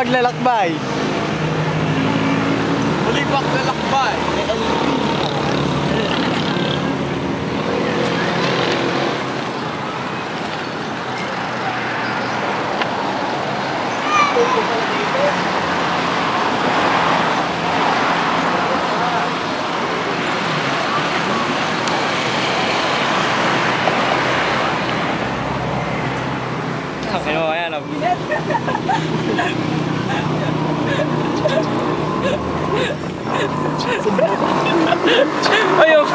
paglalakbay. Muling paglalakbay. Ano ba yan? Ayun!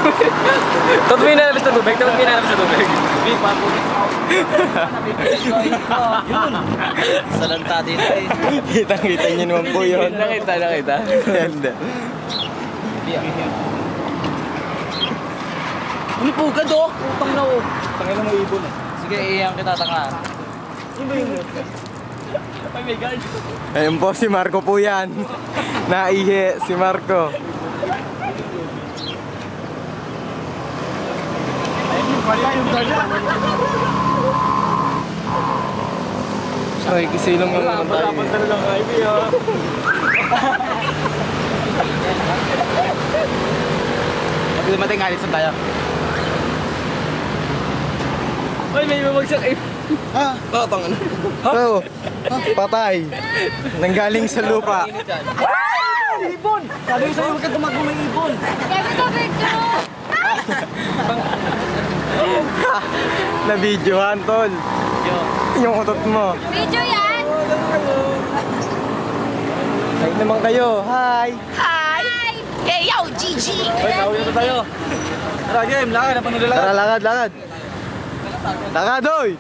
Totoo na sa tubig, totoo na sa tubig. Yun! Salanta dito eh. Kitang-kita niyo naman po yun. Nakita. Hindi. Ano po gad oh? Utang na oh. Tangin mo ibon eh. Sige, iyang kita tanga. Ano ba yun? Ayun po, si Marco po yan. Naihi, si Marco. Ay, kisilong yung mga tayo. Pagdala lang kayo eh. Pag dumating, alis na tayo. Uy, may bumagsak eh. Ha? Tatang ano? Oo. Patay. Nanggaling sa lupa. Ibon! Sabi ko sa'yo, huwag ka tumakbo ng ibon. Sabi ko, Victor! Na-videohan, tol. Yung utot mo. Video yan! Ay naman kayo. Hi! Hi! Hey, yo, Gigi! Ay, nauwi na tayo. Tara, game. Lakad. Napanood na Tara, lakad. Lakad, oy!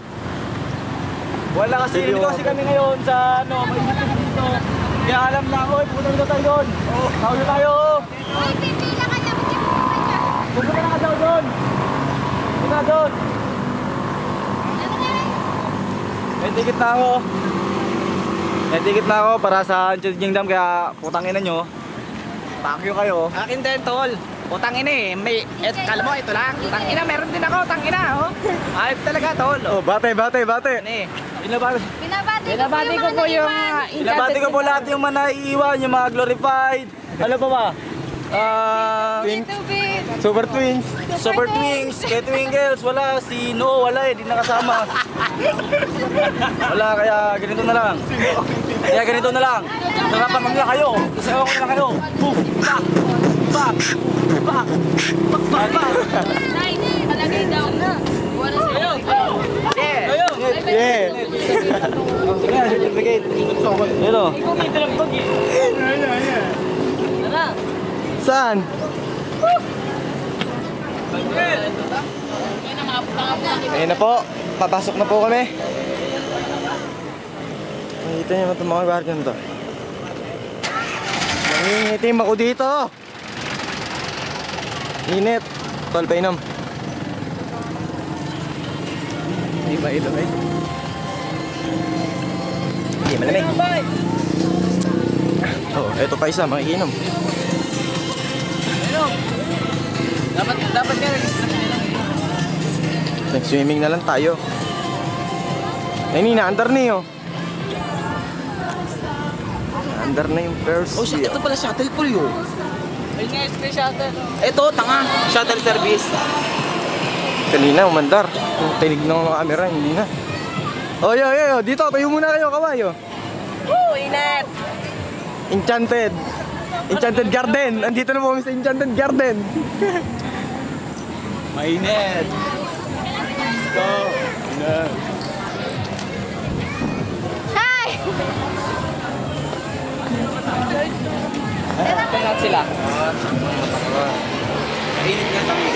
Wala kasi, Sige, dito kasi kami ngayon sa ano, mainit kasi dito. Kaya alam na ako, punta na tayo doon. Nauwi na tayo. Uy, pipila ka lang, hindi mo ka. Punta na ka daw doon. Punta doon. Ano nga rin? May ticket na ako. May ticket na ako para sa Enchanted Kingdom, kaya putangin na nyo. Pakyo kayo. Akin din, tol. Utang ina eh. Kala mo, ito lang. Utang ina, meron din ako. Utang ina, oh. Ayop talaga, tol. Oh, bate. Ano eh. Binabati ko po yung mga Binabati ko po lahat yung mga naiiwan, yung mga glorified. Ano pa ba? Tubig. Super Twins. Super Twins, kay Twinkles, wala. Si No, wala eh, di nakasama. Wala, kaya ganito na lang. Sarapan mo nila kayo. Isayaw ko nila kayo. Boom! Pak! Pak! Pak! Pak! Pak! Nay, palagay daw na. Wala sa'yo. Kayo! Yeah. Sige, certificate. Ito. Tara. Saan? Ayun na po. Papasok na po kami. Nakita niyo naman itong mga guardian to. Nangingitim ako dito. Init. Tol, painom. Hindi ba ito eh? Hindi malamig. Oh, ito pa isa, makikinom. Dapat nga. Nag-swimming na lang tayo. Ay, na-under na yun. Under na yung first Oh shit, ito pala shuttle pool yun. Ayun nga, space shuttle. Ito, tanga. Shuttle service. Kanina, umandar. Yung tinig ng mga camera, hindi na. Oh, yo. Dito, tayo muna kayo, kawayo. Woo, inat. Enchanted Garden. Andito na po kami sa Enchanted Garden. Mainit. Go. Hi! Lahat sila. Mainit nga kami.